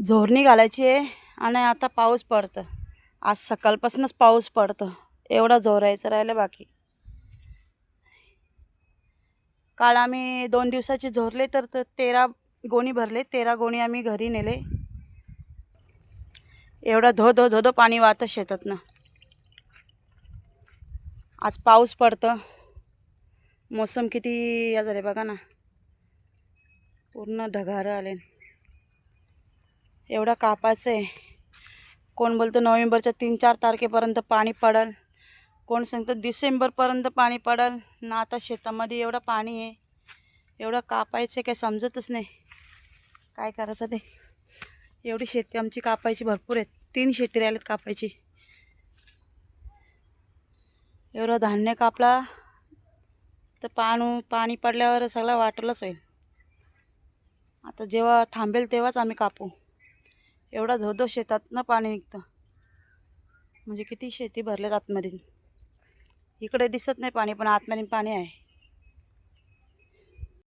झोरणी घालायची आहे आणि आता पाऊस पडतं. आज सकाळपासूनच पाऊस पडतं. एवढा जोरायचं राहिलं बाकी. काल आम्ही 2 दिवसाचे झोरले तर 13 गोणी भरले. 13 गोणी आम्ही घरी नेले. एवढा धो धो धो धो पाणी वाहतं शेतातनं. आज पाऊस पडतं. मोसम किती या झाले बघा ना, पूर्ण ढगारं आले. एवढा कापायचं आहे. कोण बोलतं नोव्हेंबरच्या 3-4 तारखेपर्यंत पाणी पडल, कोण सांगतं डिसेंबरपर्यंत पाणी पडल ना. आता शेतामध्ये एवढं पाणी आहे, एवढं कापायचं काही समजतच नाही काय करायचं ते. एवढी शेती आमची कापायची भरपूर आहेत. 3 शेती राहिलेत कापायची. एवढं धान्य कापला तर पाणी पडल्यावर सगळं वाटलंच होईल. आता जेव्हा थांबेल तेव्हाच आम्ही कापू. एवढा धोधो शेतातनं पाणी निघतं. म्हणजे किती शेती भरल्यात आतमध्ये. इकडे दिसत नाही पाणी, पण आतमध्ये पाणी आहे.